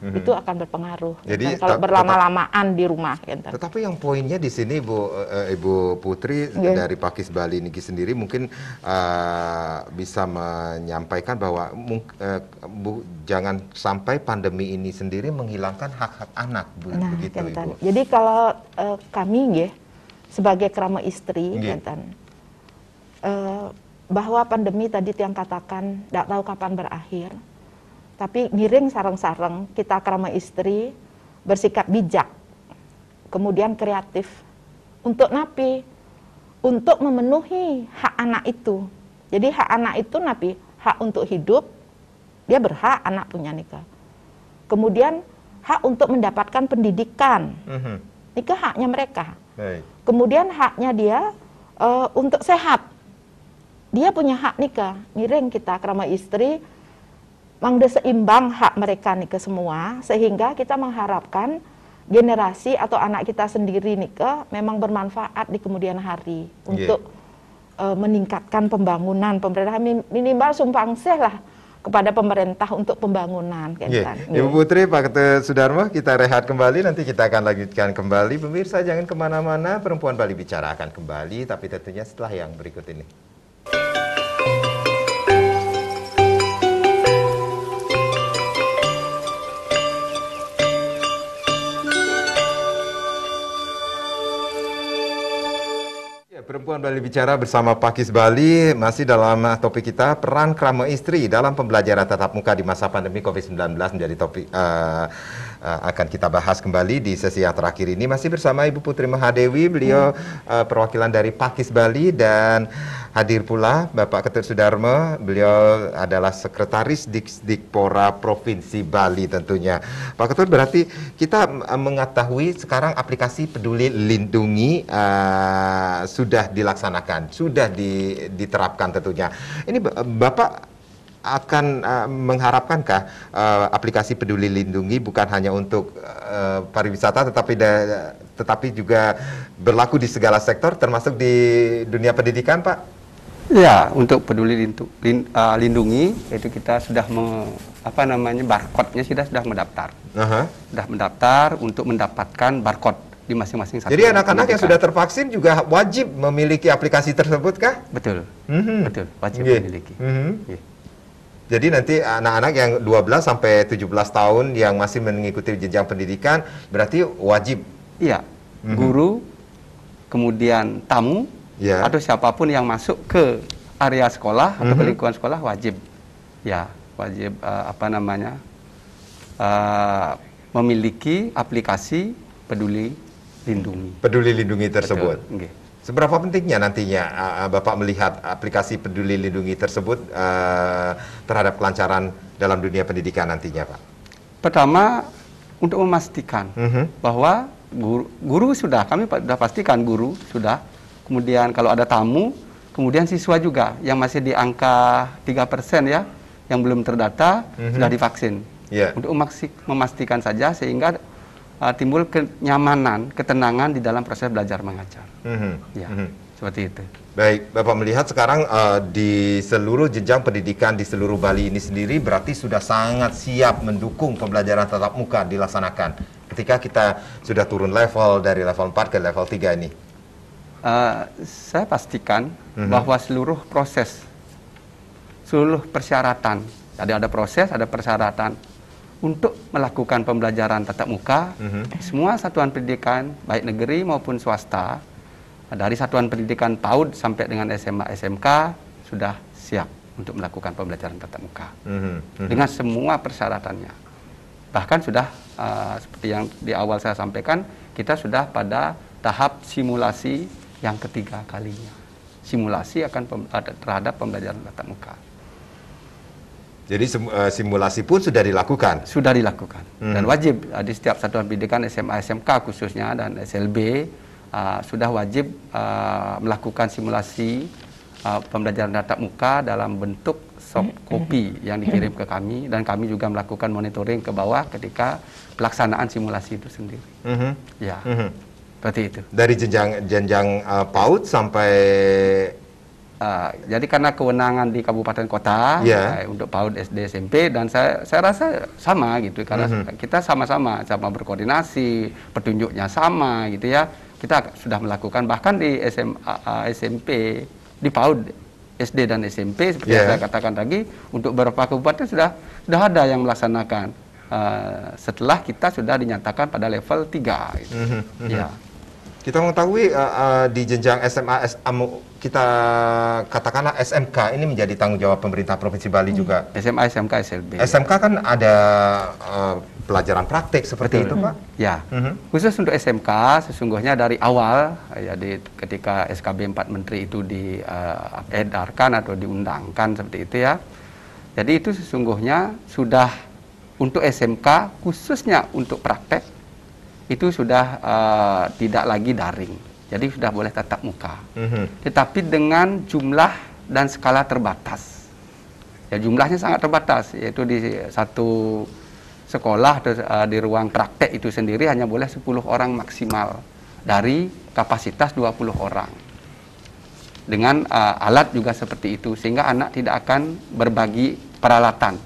itu akan berpengaruh. Jadi kalau berlama-lamaan di rumah. Tetapi yang poinnya di sini Ibu Putri dari Pakis Bali Niki sendiri mungkin bisa menyampaikan bahwa jangan sampai pandemi ini sendiri menghilangkan hak-hak anak, begitu Ibu. Jadi kalau kami sebagai kerama istri, bahwa pandemi tadi yang katakan tidak tahu kapan berakhir, tapi ngiring sarang-sarang kita kerama istri bersikap bijak, kemudian kreatif untuk napi, untuk memenuhi hak anak itu. Jadi hak anak itu napi, hak untuk hidup, dia berhak anak punya Nika. Kemudian hak untuk mendapatkan pendidikan, Nika haknya mereka. Kemudian haknya dia untuk sehat. Dia punya hak Nika, ngiring kita kerama istri mangde seimbang hak mereka Nika semua, sehingga kita mengharapkan generasi atau anak kita sendiri Nika memang bermanfaat di kemudian hari untuk meningkatkan pembangunan pemerintah, minimal sumpangsih lah kepada pemerintah untuk pembangunan. Ibu Putri, Pak Ketut Sudarmo, kita rehat kembali, nanti kita akan lanjutkan kembali. Pemirsa jangan kemana-mana, Perempuan Bali Bicara akan kembali, tapi tentunya setelah yang berikut ini. Perempuan Bali Bicara bersama Pakis Bali, masih dalam topik kita peran kerama istri dalam pembelajaran tatap muka di masa pandemi COVID-19 menjadi topik akan kita bahas kembali di sesi yang terakhir ini. Masih bersama Ibu Putri Mahadewi, beliau perwakilan dari Pakis Bali, dan hadir pula Bapak Ketut Sudarmo, beliau adalah Sekretaris Dikpora Provinsi Bali tentunya. Pak Ketut, berarti kita mengetahui sekarang aplikasi Peduli Lindungi sudah dilaksanakan, sudah diterapkan tentunya. Ini Bapak akan mengharapkankah aplikasi Peduli Lindungi bukan hanya untuk pariwisata tetapi juga berlaku di segala sektor termasuk di dunia pendidikan, Pak? Ya, untuk Peduli Lindungi itu kita sudah barcode-nya sudah mendaftar. Sudah mendaftar untuk mendapatkan barcode di masing-masing satuan. Jadi anak-anak yang sudah tervaksin juga wajib memiliki aplikasi tersebut kah? Betul. Betul, wajib memiliki. Jadi nanti anak-anak yang 12 sampai 17 tahun yang masih mengikuti jenjang pendidikan berarti wajib. Iya. Guru, kemudian tamu, atau siapapun yang masuk ke area sekolah atau ke lingkungan sekolah wajib. Ya, wajib memiliki aplikasi Peduli Lindungi. Peduli Lindungi tersebut. Betul. Seberapa pentingnya nantinya Bapak melihat aplikasi Peduli Lindungi tersebut terhadap kelancaran dalam dunia pendidikan nantinya, Pak? Pertama, untuk memastikan bahwa guru sudah, kami sudah pastikan guru sudah, kemudian kalau ada tamu, kemudian siswa juga yang masih di angka 3% ya, yang belum terdata sudah divaksin. Untuk memastikan saja sehingga timbul kenyamanan, ketenangan di dalam proses belajar mengajar. Seperti itu. Baik, Bapak melihat sekarang di seluruh jenjang pendidikan di seluruh Bali ini sendiri berarti sudah sangat siap mendukung pembelajaran tatap muka dilaksanakan ketika kita sudah turun level dari level 4 ke level 3 ini. Saya pastikan bahwa seluruh proses, seluruh persyaratan, ada proses, ada persyaratan untuk melakukan pembelajaran tatap muka, semua satuan pendidikan, baik negeri maupun swasta, dari satuan pendidikan PAUD sampai dengan SMA, SMK, sudah siap untuk melakukan pembelajaran tatap muka. Dengan semua persyaratannya. Bahkan sudah, seperti yang di awal saya sampaikan, kita sudah pada tahap simulasi yang ketiga kalinya. Simulasi terhadap pembelajaran tatap muka. Jadi simulasi pun sudah dilakukan? Sudah dilakukan. Dan wajib di setiap satuan pendidikan SMA, SMK khususnya dan SLB sudah wajib melakukan simulasi pembelajaran tatap muka dalam bentuk soft copy yang dikirim ke kami, dan kami juga melakukan monitoring ke bawah ketika pelaksanaan simulasi itu sendiri. Seperti itu. Dari jenjang PAUD sampai jadi karena kewenangan di kabupaten kota untuk PAUD, SD, SMP, dan saya rasa sama gitu, karena kita sama-sama berkoordinasi, petunjuknya sama gitu ya. Kita sudah melakukan bahkan di SMA, SMP, di PAUD, SD dan SMP seperti yang saya katakan tadi, untuk beberapa kabupaten sudah ada yang melaksanakan setelah kita sudah dinyatakan pada level 3 gitu. Kita mengetahui di jenjang SMA, kita katakanlah SMK ini menjadi tanggung jawab pemerintah Provinsi Bali juga. SMA, SMK, SLB. SMK kan ada pelajaran praktik seperti itu, Pak? Ya, khusus untuk SMK sesungguhnya dari awal, ketika SKB 4 Menteri itu diedarkan atau diundangkan seperti itu ya. Jadi itu sesungguhnya sudah untuk SMK khususnya untuk praktek, itu sudah tidak lagi daring, jadi sudah boleh tatap muka, tetapi dengan jumlah dan skala terbatas. Ya, jumlahnya sangat terbatas, yaitu di satu sekolah atau di ruang praktek itu sendiri hanya boleh 10 orang maksimal dari kapasitas 20 orang. Dengan alat juga seperti itu, sehingga anak tidak akan berbagi peralatan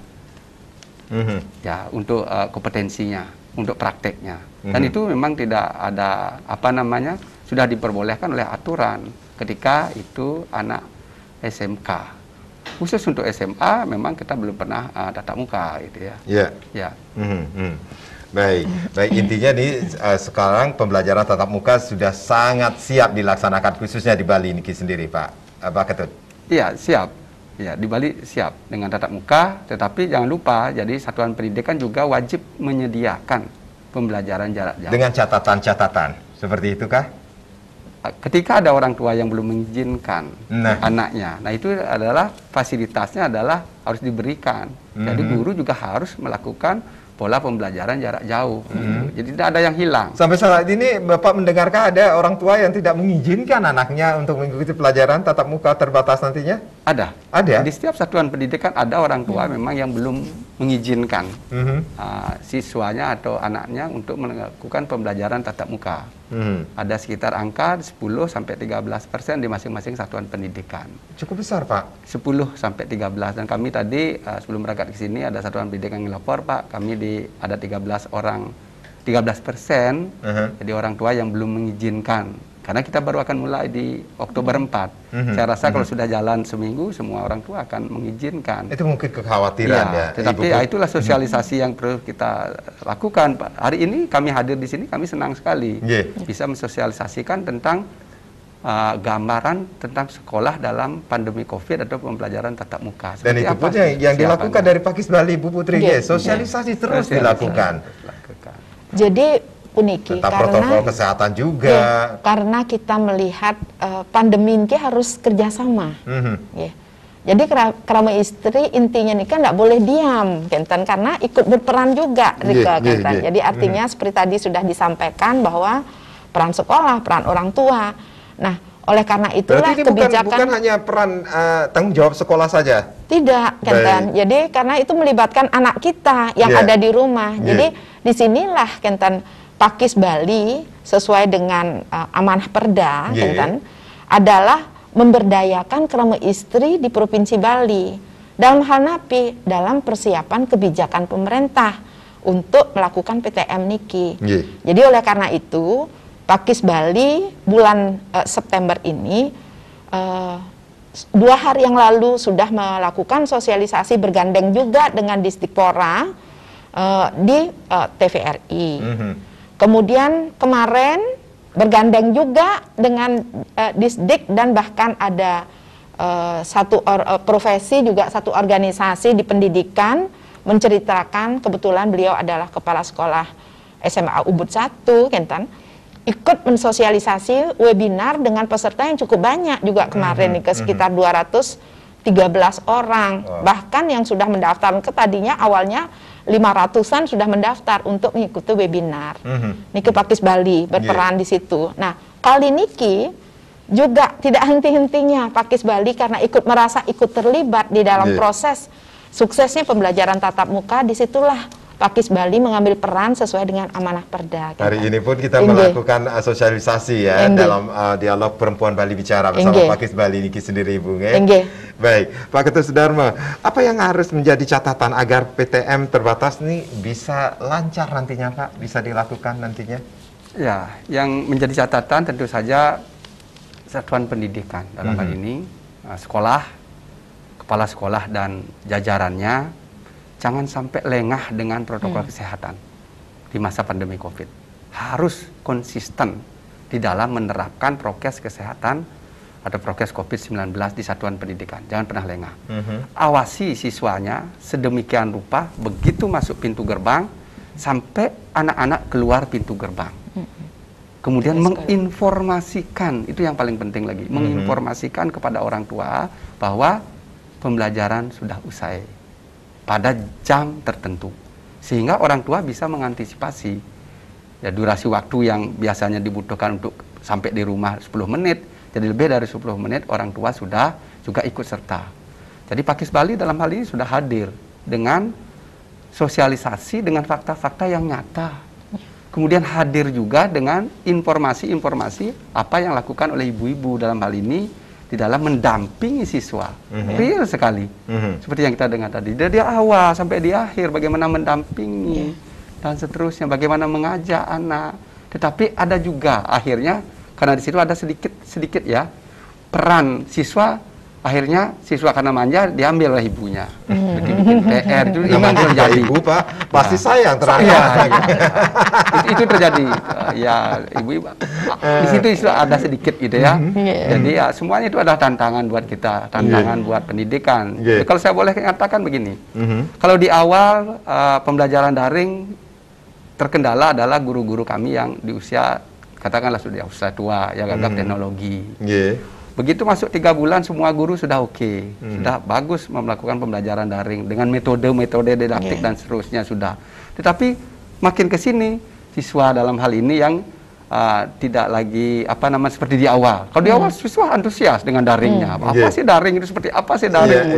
ya untuk kompetensinya, untuk prakteknya. Dan itu memang tidak ada sudah diperbolehkan oleh aturan ketika itu anak SMK. Khusus untuk SMA memang kita belum pernah tatap muka gitu ya. Baik, intinya nih sekarang pembelajaran tatap muka sudah sangat siap dilaksanakan khususnya di Bali ini sendiri, Pak Ketut. Iya, siap. Ya, di Bali siap dengan tatap muka, tetapi jangan lupa jadi satuan pendidikan juga wajib menyediakan pembelajaran jarak jauh. Dengan catatan-catatan, seperti itu kah? Ketika ada orang tua yang belum mengizinkan anaknya, nah itu adalah fasilitasnya adalah harus diberikan. Jadi guru juga harus melakukan pola pembelajaran jarak jauh. Jadi tidak ada yang hilang. Sampai saat ini Bapak mendengarkah ada orang tua yang tidak mengizinkan anaknya untuk mengikuti pelajaran tatap muka terbatas nantinya? Ada. Ada? Di setiap satuan pendidikan ada orang tua memang yang belum mengizinkan siswanya atau anaknya untuk melakukan pembelajaran tatap muka. Ada sekitar angka 10-13% di masing-masing satuan pendidikan. Cukup besar, Pak. 10-13, dan kami tadi sebelum berangkat ke sini ada satuan pendidikan yang lapor, Pak, kami ada 13%, jadi orang tua yang belum mengizinkan. Karena kita baru akan mulai di Oktober 4. Saya rasa kalau sudah jalan seminggu, semua orang tua akan mengizinkan. Itu mungkin kekhawatiran ya. Tetapi itulah sosialisasi yang perlu kita lakukan, Pak. Hari ini kami hadir di sini, kami senang sekali bisa mensosialisasikan tentang gambaran tentang sekolah dalam pandemi COVID atau pembelajaran tatap muka. Dan itu pun yang dilakukan dari Pakis Bali, Bu Putri, sosialisasi terus dilakukan. Jadi puniki tentang karena protokol kesehatan juga. Karena kita melihat pandemi ini harus kerjasama. Jadi kerama istri intinya nih kan nggak boleh diam, Kenten, karena ikut berperan juga, Rika, Kenten. Jadi artinya seperti tadi sudah disampaikan bahwa peran sekolah, peran orang tua. Nah, oleh karena itulah ini kebijakan bukan hanya peran tanggung jawab sekolah saja. Tidak, Kenten. Jadi karena itu melibatkan anak kita yang ada di rumah. Jadi disinilah, Kenten, Pakis Bali sesuai dengan amanah Perda, Kenten, adalah memberdayakan kerama istri di Provinsi Bali. Dalam hal napi, dalam persiapan kebijakan pemerintah untuk melakukan PTM niki. Jadi oleh karena itu, Pakis Bali bulan September ini 2 hari yang lalu sudah melakukan sosialisasi bergandeng juga dengan Disdikpora di TVRI. Kemudian kemarin bergandeng juga dengan Disdik dan bahkan ada satu profesi juga satu organisasi di pendidikan menceritakan, kebetulan beliau adalah kepala sekolah SMA Ubud 1, Kenten, ikut mensosialisasi webinar dengan peserta yang cukup banyak juga kemarin ke sekitar 213 orang. Bahkan yang sudah mendaftar ke tadinya awalnya 500-an sudah mendaftar untuk mengikuti webinar. Niki Pakis Bali berperan di situ. Nah, kali niki juga tidak henti-hentinya Pakis Bali karena merasa ikut terlibat di dalam proses suksesnya pembelajaran tatap muka. Disitulah Pakis Bali mengambil peran sesuai dengan amanah Perda. Hari ini pun kita melakukan sosialisasi ya dalam dialog Perempuan Bali Bicara bersama Pakis Bali niki sendiri, Ibu. Baik, Pak Ketut Sudarmo, apa yang harus menjadi catatan agar PTM terbatas ini bisa lancar nantinya, Pak? Bisa dilakukan nantinya? Ya, yang menjadi catatan tentu saja satuan pendidikan dalam hal ini, sekolah, kepala sekolah dan jajarannya jangan sampai lengah dengan protokol kesehatan di masa pandemi COVID. Harus konsisten di dalam menerapkan prokes kesehatan atau prokes COVID-19 di satuan pendidikan. Jangan pernah lengah. Awasi siswanya sedemikian rupa begitu masuk pintu gerbang sampai anak-anak keluar pintu gerbang. Kemudian menginformasikan, itu yang paling penting lagi, menginformasikan kepada orang tua bahwa pembelajaran sudah usai pada jam tertentu, sehingga orang tua bisa mengantisipasi ya, durasi waktu yang biasanya dibutuhkan untuk sampai di rumah 10 menit, jadi lebih dari 10 menit orang tua sudah juga ikut serta. Jadi Pakis Bali dalam hal ini sudah hadir dengan sosialisasi dengan fakta-fakta yang nyata. Kemudian hadir juga dengan informasi-informasi apa yang dilakukan oleh ibu-ibu dalam hal ini di dalam mendampingi siswa. Real sekali. Seperti yang kita dengar tadi. Dari awal sampai di akhir bagaimana mendampingi dan seterusnya, bagaimana mengajak anak. Tetapi ada juga akhirnya karena di situ ada sedikit ya peran siswa, akhirnya siswa karena manja diambil oleh ibunya. Bikin PR itu terjadi. Ibu, Pak, pasti sayang itu terjadi. Ya, ibu di situ ada sedikit gitu ya. Jadi ya semuanya itu adalah tantangan buat kita, tantangan buat pendidikan. Jadi, kalau saya boleh katakan begini. Kalau di awal pembelajaran daring terkendala adalah guru-guru kami yang di usia katakanlah sudah usia tua, ya gagap teknologi. Begitu masuk 3 bulan semua guru sudah oke, sudah bagus melakukan pembelajaran daring dengan metode-metode didaktik dan seterusnya sudah. Tetapi makin ke sini siswa dalam hal ini yang tidak lagi seperti di awal. Kalau di awal siswa antusias dengan daringnya. Apa sih daring itu, seperti apa sih daring?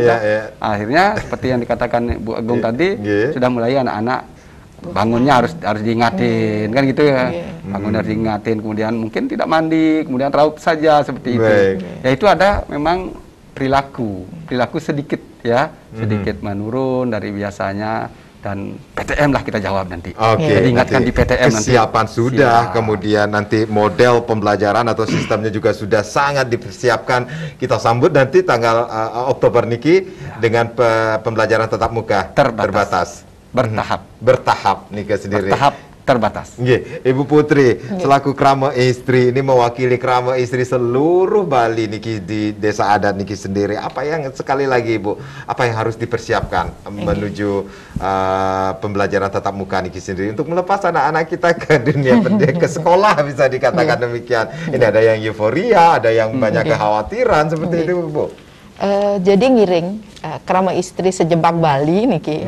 Akhirnya seperti yang dikatakan Bu Agung tadi, sudah mulai anak-anak bangunnya harus diingatin, kan gitu ya. Bangun harus diingatin, kemudian mungkin tidak mandi, kemudian raut saja seperti itu. Ya itu ada memang perilaku sedikit ya, sedikit menurun dari biasanya. Dan PTM lah kita jawab nanti. Jadi ingatkan di PTM nanti. Kesiapan sudah, kemudian nanti model pembelajaran atau sistemnya juga sudah sangat dipersiapkan. Kita sambut nanti tanggal Oktober niki dengan pembelajaran tatap muka terbatas. Bertahap nika sendiri. Bertahap terbatas. Ibu Putri selaku Krama Istri ini mewakili Krama Istri seluruh Bali niki di desa adat niki sendiri. Apa yang sekali lagi Ibu, apa yang harus dipersiapkan menuju pembelajaran tatap muka niki sendiri untuk melepas anak-anak kita ke dunia ke sekolah, bisa dikatakan demikian. Ini ada yang euforia, ada yang banyak kekhawatiran seperti itu Bu. Jadi ngiring Krama Istri sejebak Bali niki.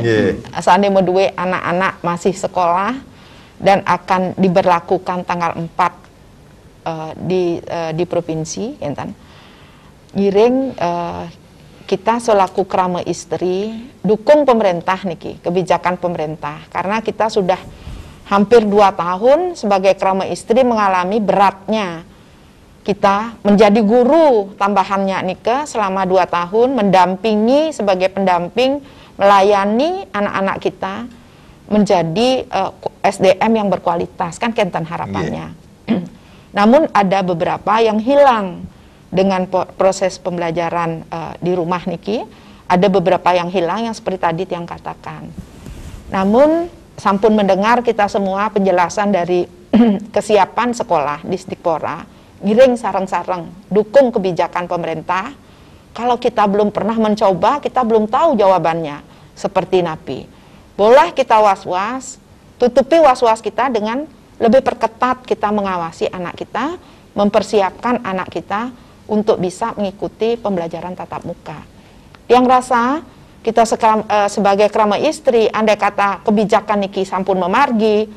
Saat medue anak-anak masih sekolah dan akan diberlakukan tanggal 4 di provinsi, enten. Ngiring kita selaku Krama Istri dukung pemerintah niki, kebijakan pemerintah, karena kita sudah hampir 2 tahun sebagai Krama Istri mengalami beratnya kita menjadi guru tambahannya nika selama 2 tahun, mendampingi sebagai pendamping, melayani anak-anak kita menjadi SDM yang berkualitas, kan kenten harapannya. Namun ada beberapa yang hilang dengan proses pembelajaran di rumah niki, ada beberapa yang hilang yang seperti tadi yang katakan. Namun sampun mendengar kita semua penjelasan dari kesiapan sekolah di Stikpora, ngiring sareng-sareng dukung kebijakan pemerintah. Kalau kita belum pernah mencoba, kita belum tahu jawabannya seperti napi. Boleh kita was-was, tutupi was-was kita dengan lebih perketat kita mengawasi anak kita, mempersiapkan anak kita untuk bisa mengikuti pembelajaran tatap muka. Yang rasa kita sebagai Krama Istri, andai kata kebijakan niki sampun memargi,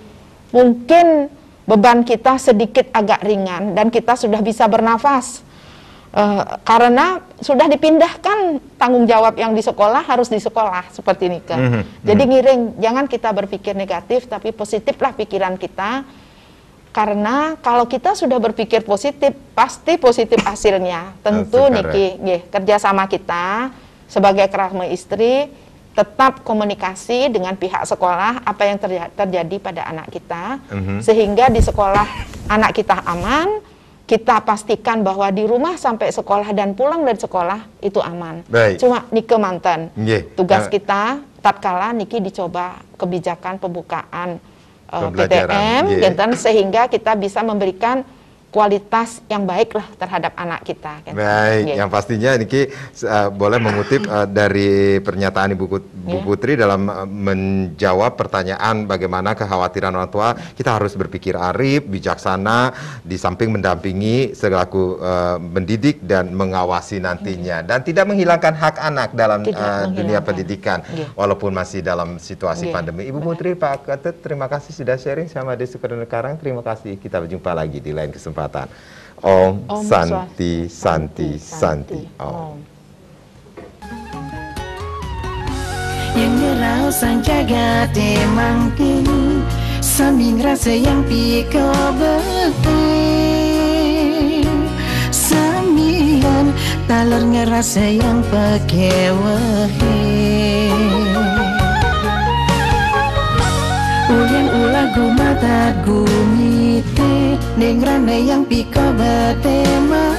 mungkin beban kita sedikit agak ringan dan kita sudah bisa bernafas. Karena sudah dipindahkan tanggung jawab yang di sekolah harus di sekolah seperti ini kan. Jadi ngiring, jangan kita berpikir negatif tapi positiflah pikiran kita. Karena kalau kita sudah berpikir positif pasti positif hasilnya. Tentu niki kerjasama kita sebagai Krama Istri tetap komunikasi dengan pihak sekolah apa yang terjadi pada anak kita sehingga di sekolah anak kita aman. Kita pastikan bahwa di rumah sampai sekolah dan pulang dari sekolah itu aman. Cuma nike mantan. Tugas kita tatkala niki dicoba kebijakan pembukaan PTM, sehingga kita bisa memberikan kualitas yang baik lah terhadap anak kita. Yang pastinya niki boleh mengutip dari pernyataan Ibu Putri dalam menjawab pertanyaan bagaimana kekhawatiran orang tua, kita harus berpikir arif, bijaksana, di samping mendampingi selaku mendidik dan mengawasi nantinya, dan tidak menghilangkan hak anak dalam dunia pendidikan walaupun masih dalam situasi pandemi. Ibu Putri, Pak Ketut, terima kasih sudah sharing sama Desa Sukarno Karang. Terima kasih, kita berjumpa lagi di lain kesempatan. Om Santi Santi Santi Om. Yang ngerau sang jagat emangkin saming rasa yang piko betul samian taler ngerasa yang pakai wahe ulian ulagu mata gumite neng rana yang piko betema